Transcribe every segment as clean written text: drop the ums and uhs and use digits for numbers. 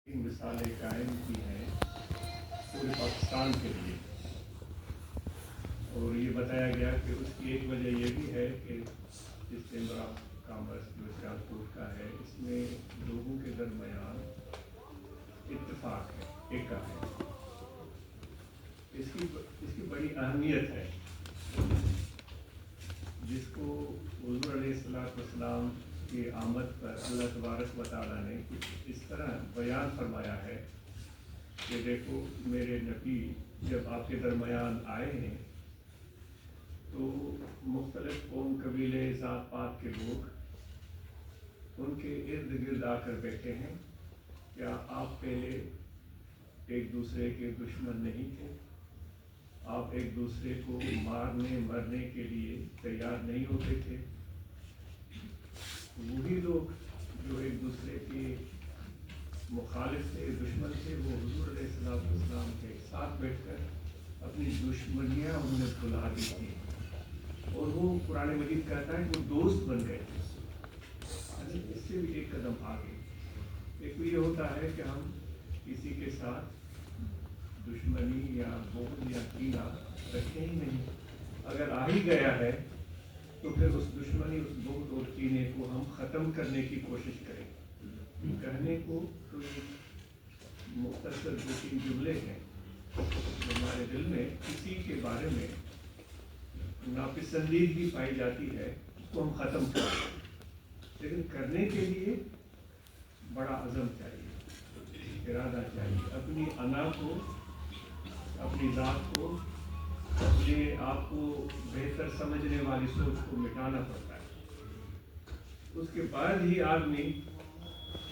مثالیں قائم کی ہیں پورے پاکستان کے لیے، اور یہ بتایا گیا کہ اس کی ایک وجہ یہ بھی ہے کہ اس چیمبر آف کامرس جو ٹرانسپورٹ کا ہے، اس میں لوگوں کے درمیان اتفاق ہے، ایکا ہے، اس کی بڑی اہمیت ہے، جس کو حضور علیہ السلام کی آمد پر اللہ تبارک و تعالیٰ نے کچھ اس طرح بیان فرمایا ہے کہ دیکھو میرے نبی جب آپ کے درمیان آئے ہیں تو مختلف قوم قبیلے ذات پات کے لوگ ان کے ارد گرد آ کر بیٹھے ہیں۔ کیا آپ پہلے ایک دوسرے کے دشمن نہیں تھے؟ آپ ایک دوسرے کو مارنے مرنے کے لیے تیار نہیں ہوتے تھے؟ وہی لوگ جو ایک دوسرے کے مخالف تھے، دشمن تھے، وہ حضور علیہ السلام کے ساتھ بیٹھ کر اپنی دشمنیاں انہوں نے بھلا دی تھی، اور وہ قرآن مجید کہتا ہے کہ وہ دوست بن گئے تھے۔ اس سے بھی ایک قدم آگے ایک تو یہ ہوتا ہے کہ ہم کسی کے ساتھ دشمنی یا بغض یا کینہ رکھیں ہی نہیں، اگر آ ہی گیا ہے تو پھر اس دشمنی، اس بغض اور کینے کو ہم ختم کرنے کی کوشش کریں۔ کہنے کو تو مختصر 2-3 جملے ہیں، ہمارے دل میں کسی کے بارے میں ناپسندیدگی پائی جاتی ہے، اس کو ہم ختم کریں، لیکن کرنے کے لیے بڑا عزم چاہیے، ارادہ چاہیے، اپنی انا کو، اپنی ذات کو، اپنے آپ کو بہتر سمجھنے والی سوچ کو مٹانا پڑتا ہے۔ اس کے بعد ہی آدمی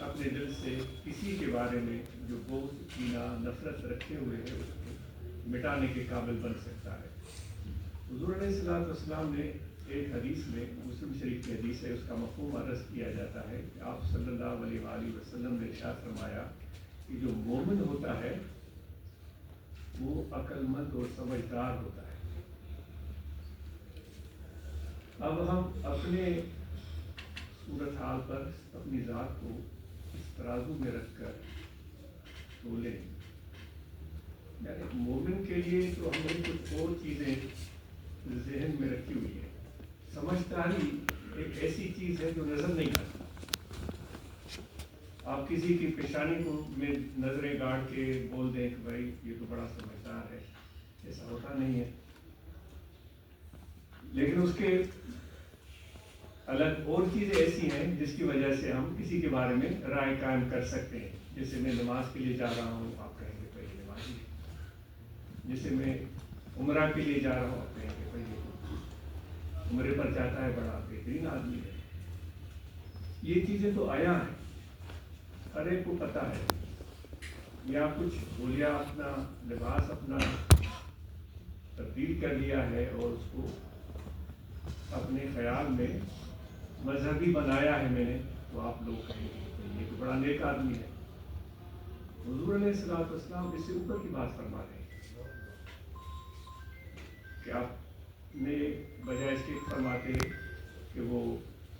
اپنے دل سے کسی کے بارے میں جو بغض، کینہ، نفرت رکھے ہوئے ہے اس کو مٹانے کے قابل بن سکتا ہے۔ حضور علیہ السلام نے ایک حدیث میں، مسلم شریف کی حدیث ہے، اس کا مفہوم عرض کیا جاتا ہے کہ آپ صلی اللہ علیہ وآلہ وسلم نے ارشاد فرمایا کہ جو مومن ہوتا ہے وہ عقل مند اور سمجھدار ہوتا ہے۔ اب ہم اپنے صورتحال پر اپنی ذات کو اس ترازو میں رکھ کر تولیں، یعنی مومن کے لیے تو ہم نے کچھ اور چیزیں ذہن میں رکھی ہوئی ہیں۔ سمجھداری ایک ایسی چیز ہے جو نظر نہیں آتی۔ آپ کسی کی پیشانی کو میں نظریں گاڑ کے بول دیں کہ بھائی یہ تو بڑا سمجھدار ہے، ایسا ہوتا نہیں ہے، لیکن اس کے الگ اور چیزیں ایسی ہیں جس کی وجہ سے ہم کسی کے بارے میں رائے قائم کر سکتے ہیں۔ جیسے میں نماز کے لیے جا رہا ہوں، آپ کہیں گے بھائی نمازی ہے۔ جیسے میں عمرہ کے لیے جا رہا ہوں، آپ کہیں گے بھائی عمرے پر جاتا ہے، بڑا بہترین آدمی ہے۔ یہ چیزیں تو آیا ہیں، ہر ایک کو پتہ ہے، یا کچھ بولیا اپنا لباس اپنا تبدیل کر لیا ہے اور اس کو اپنے خیال میں مذہبی بنایا ہے میں نے، تو آپ لوگ کہیں گے یہ تو بڑا نیک آدمی ہے۔ حضور علیہ السلام اس سے اوپر کی بات فرما رہے ہیں کہ آپ نے بجائے اس کے فرماتے کہ وہ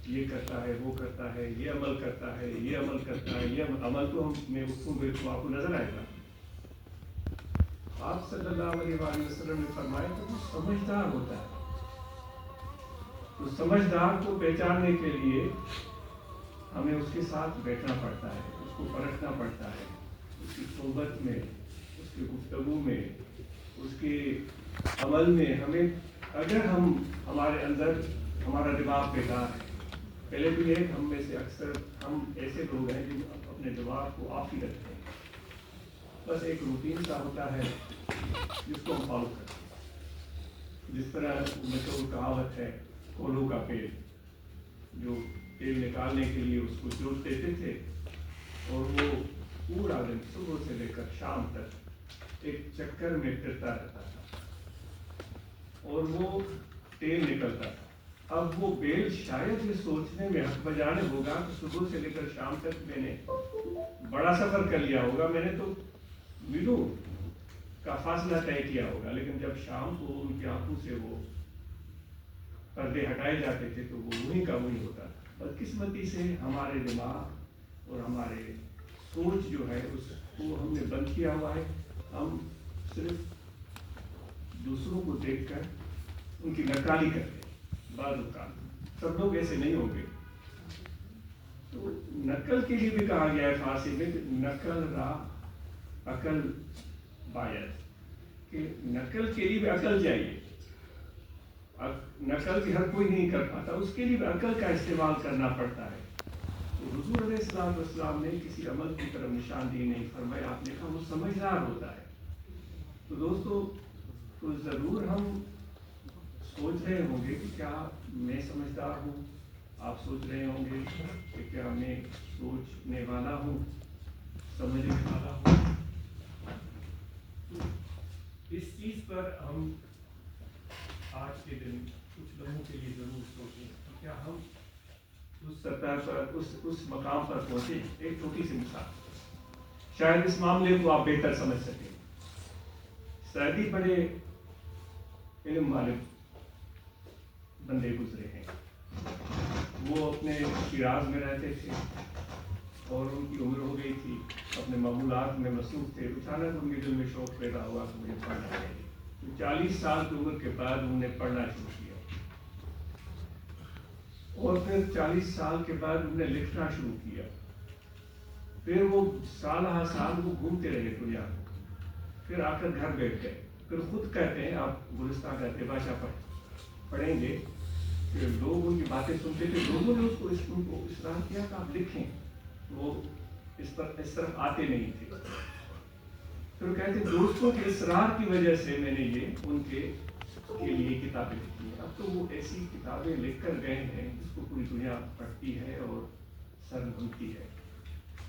یہ کرتا ہے، وہ کرتا ہے، یہ عمل کرتا ہے، یہ عمل کرتا ہے، یہ عمل تو میں اس کو آپ کو نظر آئے گا۔ آپ صلی اللہ علیہ وآلہ وسلم نے فرمایا کہ وہ سمجھدار ہوتا ہے۔ تو سمجھدار کو پہچاننے کے لیے ہمیں اس کے ساتھ بیٹھنا پڑتا ہے، اس کو پرکھنا پڑتا ہے، اس کی صحبت میں، اس کی گفتگو میں، اس کے عمل میں۔ ہمیں اگر ہمارے اندر ہمارا دماغ بیکار ہے، پہلے بھی ہے ہم میں سے اکثر ہم ایسے لوگ ہیں جو اپنے دماغ کو آپ ہی رکھتے ہیں، بس ایک روٹین سا ہوتا ہے جس کو ہم فالو کرتے ہیں۔ جس طرح مشہور کہاوت ہے، کولو کا پیڑ، جو تیل نکالنے کے لیے اس کو جوت دیتے تھے اور وہ پورا دن صبح سے لے کر شام تک ایک چکر میں پھرتا رہتا تھا اور وہ تیل نکلتا تھا۔ اب وہ بیل شاید یہ سوچنے میں حق بجانے ہوگا کہ صبح سے لے کر شام تک میں نے بڑا سفر کر لیا ہوگا، میں نے تو میلوں کا فاصلہ طے کیا ہوگا، لیکن جب شام کو ان کی آنکھوں سے وہ پردے ہٹائے جاتے تھے تو وہ وہیں کا وہیں ہوتا تھا۔ بدقسمتی سے ہمارے دماغ اور ہمارے سوچ جو ہے اس کو ہم نے بند کیا ہوا ہے. ہم صرف دوسروں کو دیکھ کر ان کی نقالی کرتے ہیں. بعض اوقات سب لوگ ایسے نہیں ہوں گے. تو نقل کے لیے بھی کہا گیا ہے فارسی میں کہ نقل را عقل باید, کہ نقل کے لیے بھی عقل چاہیے. نقل کی ہر کوئی نہیں کر پاتا, اس کے لیے بھی عقل کا استعمال کرنا پڑتا ہے. تو حضور علیہ السلام نے کسی عمل کی طرف نشاندہی نہیں فرمایا, آپ نے کہا وہ سمجھدار ہوتا ہے. تو دوستو, تو ضرور ہم سوچ رہے ہوں گے کہ کیا میں سمجھدار ہوں, آپ سوچ رہے ہوں گے کہ کیا میں سوچنے والا ہوں, سمجھنے والا ہوں. اس چیز پر ہم آج کے دن کچھ لوگوں کے لیے ضرور سوچیں کہ کیا ہم اس سطح پر اس مقام پر پہنچے. ایک چھوٹی سی مثال, شاید اس معاملے کو آپ بہتر سمجھ سکیں. سعدی بڑے علم والے بندے گزرے ہیں. وہ اپنے شیراز میں رہتے تھے اور ان کی عمر ہو گئی تھی, اپنے معمولات میں مصروف تھے. اچانک ان کے دل میں شوق پیدا ہوا کہ مجھے پڑھنا چاہیے. 40 سال کی عمر کے بعد انہوں نے پڑھنا شروع کیا, اور پھر 40 سال کے بعد انہوں نے لکھنا شروع کیا. پھر وہ سال ہر سال وہ گھومتے رہے دنیا کو, پھر آ کر گھر بیٹھ گئے. پھر خود کہتے ہیں, آپ گلستہ کہتے بادشاہ پڑھیں گے کہ لوگ ان کی باتیں سنتے تھے, لوگوں نے ان کو اصرار کیا کہ آپ لکھیں. وہ اس طرف آتے نہیں تھے. پھر کہتے ہیں دوستوں کے اصرار کی وجہ سے میں نے یہ ان کے لیے کتابیں لکھی ہیں. اب تو وہ ایسی کتابیں لکھ کر گئے ہیں جس کو پوری دنیا پڑھتی ہے اور سر گھومتی ہے.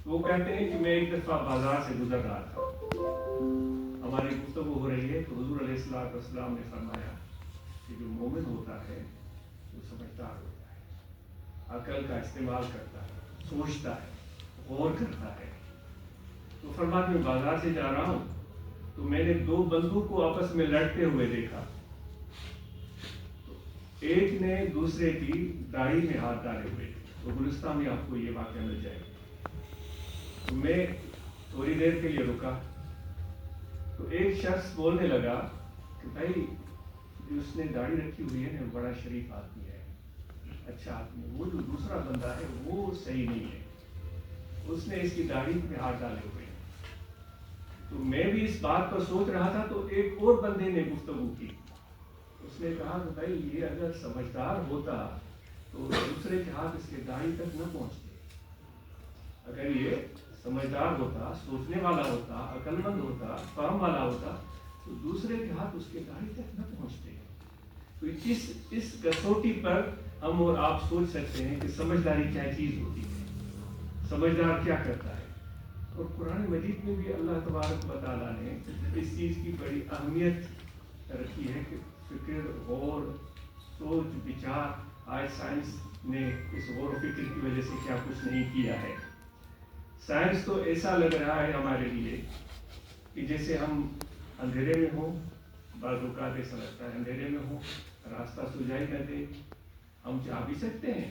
وہ کہتے ہیں کہ میں ایک دفعہ بازار سے گزر رہا تھا, ہماری گفتگو ہو رہی ہے, تو حضور علیہ السلام نے فرمایا کہ جو مومن ہوتا ہے وہ سمجھدار ہوتا ہے, عقل کا استعمال کرتا ہے, سوچتا ہے, غور کرتا ہے. تو فرماتے میں بازار سے جا رہا ہوں تو میں نے 2 بندوں کو آپس میں لڑتے ہوئے دیکھا. ایک نے دوسرے کی داڑھی میں ہاتھ ڈالے ہوئے تھے. تو گلستہ میں آپ کو یہ واقعہ مل جائے گا. تو میں تھوڑی دیر کے لیے رکا, تو ایک شخص بولنے لگا کہ بھائی جو اس نے داڑھی رکھی ہوئی ہے نا بڑا شریف آدمی ہے, اچھا آدمی ہے. وہ جو دوسرا بندہ ہے وہ صحیح نہیں ہے, اس نے اس کی داڑھی میں ہاتھ ڈالے ہوئے. تو میں بھی اس بات پر سوچ رہا تھا, تو ایک اور بندے نے گفتگو کی. اس نے کہا کہ بھائی یہ اگر سمجھدار ہوتا تو دوسرے کے ہاتھ اس کے داڑھی تک نہ پہنچتے. اگر یہ سمجھدار ہوتا, سوچنے والا ہوتا, عقل مند ہوتا, فہم والا ہوتا, تو دوسرے کے ہاتھ اس کے داڑھی تک نہ پہنچتے. تو اس کسوٹی پر ہم اور آپ سوچ سکتے ہیں کہ سمجھداری کیا چیز ہوتی ہے, سمجھدار کیا کرتا ہے. اور قرآن مجید میں بھی اللہ تبارک و تعالیٰ نے اس چیز کی بڑی اہمیت رکھی ہے کہ فکر, غور, سوچ, بچار. آج سائنس نے اس غور و فکر کی وجہ سے کیا کچھ نہیں کیا ہے. سائنس تو ایسا لگ رہا ہے ہمارے لیے کہ جیسے ہم اندھیرے میں ہوں, بعض اوقات ایسا لگتا ہے اندھیرے میں ہوں, راستہ سجائی نہ دے. ہم جا بھی سکتے ہیں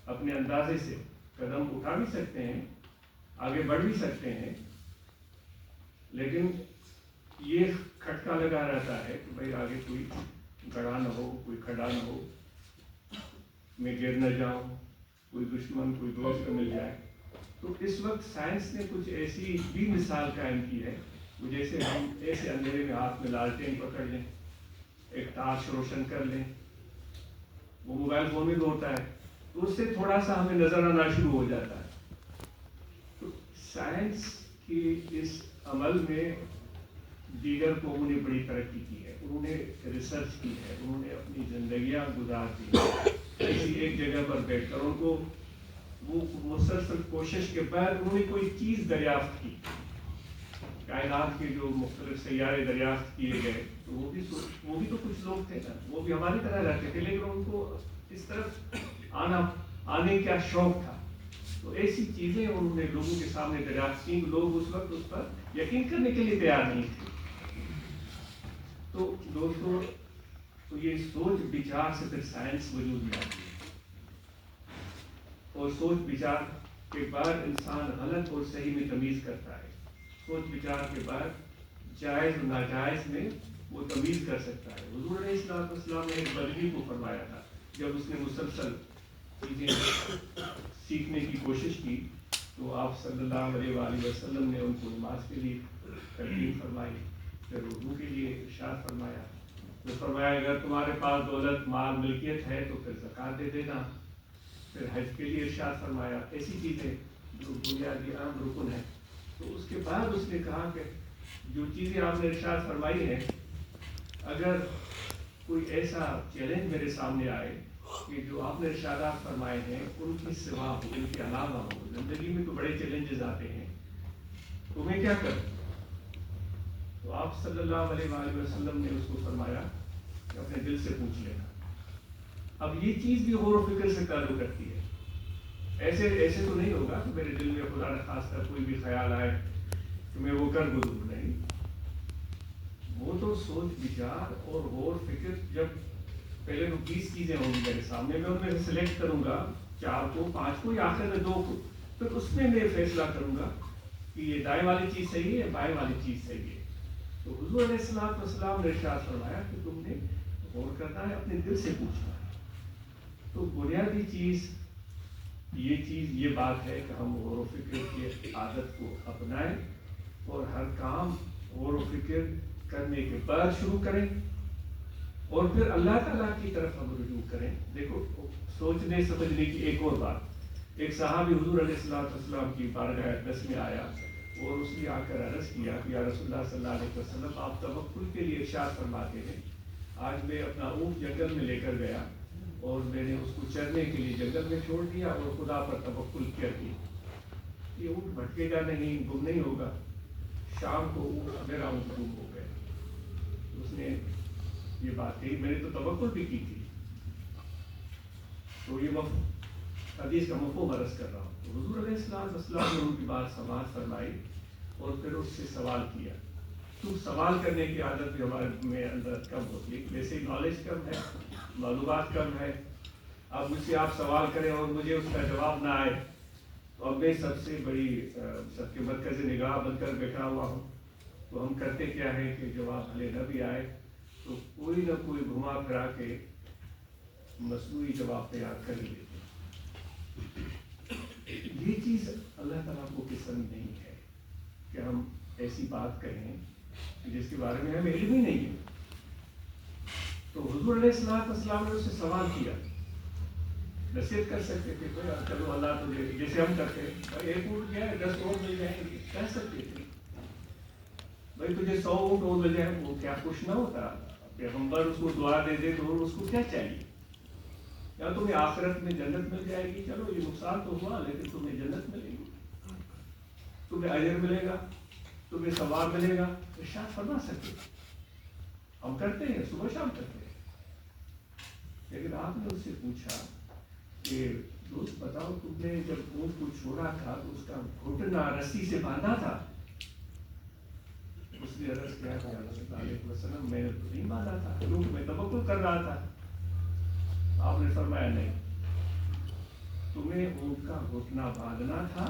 اپنے اندازے سے, قدم اٹھا بھی سکتے ہیں, آگے بڑھ بھی سکتے ہیں, لیکن یہ کھٹکا لگا رہتا ہے کہ بھائی آگے کوئی گڑھا نہ ہو, کوئی کھڈا نہ ہو, میں گر نہ جاؤں, کوئی دشمن, کوئی دوست مل جائے. تو اس وقت سائنس نے کچھ ایسی بھی مثال قائم کی ہے, جیسے ہم ایسے اندھیرے میں ہاتھ میں لالٹین پکڑ لیں, ایک ٹارچ روشن کر لیں. وہ موبائل فون میں بھی ہوتا ہے, تو اس سے تھوڑا سا ہمیں نظر آنا شروع ہو جاتا ہے. تو سائنس کی اس عمل میں دیگر قوموں نے بڑی ترقی کی ہے, انہوں نے ریسرچ کی ہے, انہوں نے اپنی زندگیاں گزار دی کسی ایک جگہ پر بیٹھ کر. ان کو وہ مسلسل کوشش کے بعد انہوں نے کوئی چیز دریافت کی. کائنات کے جو مختلف سیارے دریافت کیے گئے, تو وہ بھی تو کچھ لوگ تھے نا, وہ بھی ہماری طرح رہتے تھے, لیکن ان کو اس طرف آنے کا شوق تھا. تو ایسی چیزیں انہوں نے لوگوں کے سامنے دریافت کی, لوگ اس وقت اس پر یقین کرنے کے لیے تیار نہیں تھے. تو دوستو, تو یہ سوچ بچار سے پھر سائنس وجود میں آتی ہے, اور سوچ بچار کہ بعد انسان غلط اور صحیح میں تمیز کرتا ہے، سوچ بچار کے بعد جائز اور ناجائز میں وہ تمیز کر سکتا ہے۔ حضور علیہ السلام نے ایک بدوی کو فرمایا تھا، جب اس نے مسلسل چیزیں سیکھنے کی کوشش کی تو آپ صلی اللہ علیہ وآلہ وسلم نے ان کو نماز کے لیے ترغیب فرمائی، پھر وضو کے لیے ارشاد فرمایا، تو فرمایا اگر تمہارے پاس دولت مال ملکیت ہے تو پھر زکوٰۃ دے دینا، پھر حج کے لیے ارشاد فرمایا، ایسی چیزیں جو بنیادی اہم رکن ہے۔ تو اس کے بعد اس نے کہا کہ جو چیزیں آپ نے ارشاد فرمائی ہیں، اگر کوئی ایسا چیلنج میرے سامنے آئے کہ جو آپ نے ارشادات فرمائے ہیں ان کی سوا ہو، ان کے علاوہ ہو، زندگی میں تو بڑے چیلنجز آتے ہیں، تو میں کیا کروں؟ تو آپ صلی اللہ علیہ وآلہ وسلم نے اس کو فرمایا کہ اپنے دل سے پوچھ لینا۔ اب یہ چیز بھی غور و فکر سے تعلق کرتی ہے، ایسے تو نہیں ہوگا کہ میرے دل میں خدا نخواستہ کوئی بھی خیال آئے کہ میں وہ کر گزروں، نہیں، وہ تو سوچ بچار اور غور فکر، جب پہلے تو 20 چیزیں ہوں گی میرے سامنے، میں ان میں سے سلیکٹ کروں گا 4 کو 5 کو یا آخر میں 2 کو، پھر اس میں فیصلہ کروں گا کہ یہ دائیں والی چیز صحیح ہے، بائیں والی چیز صحیح ہے۔ تو حضور علیہ السلام نے ارشاد فرمایا کہ تم نے غور کرنا ہے، اپنے دل سے پوچھنا ہے۔ تو بنیادی چیز یہ بات ہے کہ ہم غور و فکر کی عادت کو اپنائیں اور ہر کام غور و فکر کرنے کے بعد شروع کریں اور پھر اللہ تعالیٰ کی طرف ہم رجوع کریں۔ دیکھو، سوچنے سمجھنے کی ایک اور بات، ایک صحابی حضور علیہ السلام کی بارگاہ اقدس میں آیا اور اس نے آ کر عرض کیا کہ یا رسول اللہ صلی اللہ علیہ وسلم، آپ توکل کے لیے ارشاد فرماتے ہیں، آج میں اپنا اونٹ جنگل میں لے کر گیا اور میں نے اس کو چرنے کے لیے جنگل میں چھوڑ دیا اور خدا پر توکل کر دیا، یہ اونٹ بھٹکے گا نہیں، گم نہیں ہوگا۔ شام کو میرا اونٹ گم ہو گیا۔ اس نے یہ بات کہی، میں نے تو توکل بھی کی تھی۔ تو یہ حدیث کا مفہوم عرض کر رہا ہوں۔ تو حضور علیہ السلام نے ان کی بات سماعت فرمائی اور پھر اس سے سوال کیا۔ تو سوال کرنے کی عادت بھی ہمارے میں اندر کم ہوتی ہے، ویسے نالج کم ہے، معلومات کم ہے۔ اب مجھ سے آپ سوال کریں اور مجھے اس کا جواب نہ آئے تو اب میں سب کے مرکز نگاہ بن کر بیٹھا ہوا ہوں، تو ہم کرتے کیا ہے کہ جواب بھلے نہ بھی آئے تو کوئی نہ کوئی گھما پھرا کے مصنوعی جواب تیار کر ہی لیتے ہیں۔ یہ چیز اللہ تعالیٰ کو پسند نہیں ہے کہ ہم ایسی بات کہیں جس کے بارے میں ہمیں علم ہی نہیں ہے۔ تو حضور علیہ السلام نے اس سے سوال کیا، نصیحت کر سکتے تھے، چلو اللہ تجھے، جیسے ہم کرتے ہیں، بھائی 1 اونٹ گیا ہے 10 اور مل جائیں گے، کہہ سکتے تھے، بھائی تجھے 100 اونٹ اور مل جائے، وہ کیا خوش نہ ہوتا؟ پیغمبر اس کو دعا دے دے تو اس کو کیا چاہیے؟ یا تمہیں آخرت میں جنت مل جائے گی، چلو یہ نقصان تو ہوا لیکن تمہیں جنت ملے گی، تمہیں اجر ملے گا، تمہیں ثواب ملے گا، ارشاد فرما سکتے۔ ہم کرتے ہیں، صبح شام کرتے ہیں، لیکن آپ نے اس سے پوچھا کہ دوست بتاؤ، تم نے جب اونٹ کو چھوڑا تھا تو اس کا گھٹنا رسی سے باندھا تھا؟ اس نے عرض کیا کہ صلی اللہ علیہ وسلم، میں نے تو نہیں باندھا تھا، کیونکہ میں توکل کر رہا تھا۔ آپ نے فرمایا نہیں، تمہیں اونٹ کا گھٹنا باندھنا تھا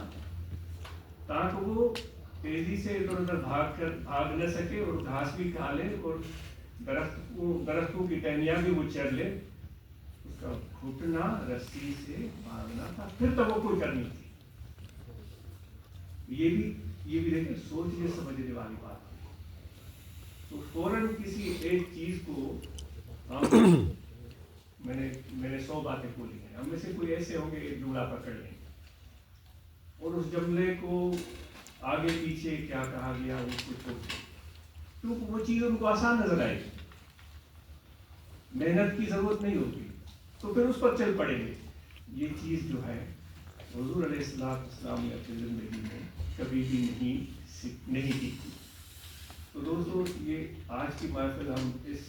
تاکہ وہ تیزی سے ادھر ادھر بھاگ نہ سکے اور گھاس بھی کھا لے اور درختوں کی ٹہنیاں بھی وہ چر لے، اس کا گھٹنا رسی سے باندھنا تھا، پھر توکل کرنی تھی۔ یہ بھی دیکھیں، سوچنے سمجھنے والی بات ہے۔ تو فوراً کسی ایک چیز کو میں نے 100 باتیں بولی ہیں، ہم میں سے کوئی ایسے ہوں گے ایک جملہ پکڑ لیں اور اس جملے کو آگے پیچھے کیا کہا گیا اس کو چھوڑ دیں، کیونکہ وہ چیز ان کو آسان نظر آئے گی، محنت کی ضرورت نہیں ہوگی، تو پھر اس پر چل پڑیں گے۔ یہ چیز جو ہے حضور علیہ السلام نے اپنی زندگی میں کبھی بھی نہیں کی تھی۔ تو دوستو، یہ آج کی محفل ہم اس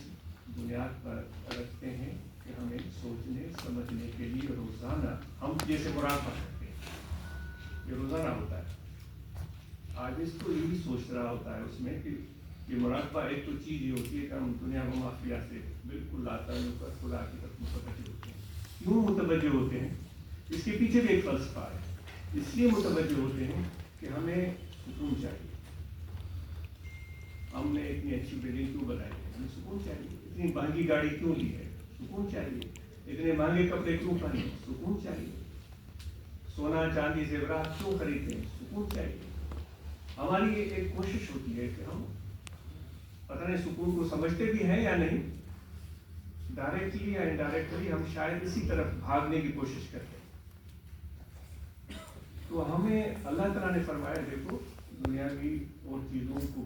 بنیاد پر رکھتے ہیں کہ ہمیں سوچنے سمجھنے کے لیے روزانہ ہم جیسے مراقبہ کرتے ہیں، یہ روزانہ ہوتا ہے۔ آج اس کو یہ بھی سوچ رہا ہوتا ہے اس میں کہ یہ مراقبہ ایک تو چیز یہ ہوتی ہے کہ ہم دنیا و مافیا سے بالکل لاطعلق پر خدا کی طرف متوجہ ہوتے ہیں۔ کیوں متوجہ ہوتے ہیں؟ اس کے پیچھے بھی ایک فلسفہ ہے۔ اس لیے متوجہ ہوتے ہیں کہ ہمیں سکون چاہیے. ہم نے اتنی اچھی بلڈنگ کیوں بنائی ہے؟ ہمیں سکون چاہیے. اتنی مہنگی گاڑی کیوں لی ہے؟ سکون چاہیے. اتنے مہنگے کپڑے کیوں پہنے؟ سکون چاہیے. سونا چاندی زیورات کیوں خریدتے ہیں؟ سکون چاہیے. ہماری ایک کوشش ہوتی ہے کہ ہم پتہ نہیں سکون کو سمجھتے بھی ہیں یا نہیں، ڈائریکٹلی یا انڈائریکٹلی ہم شاید اسی طرف بھاگنے کی کوشش کرتے ہیں. تو ہمیں اللہ تعالیٰ نے فرمایا دیکھو دنیاوی اور چیزوں کو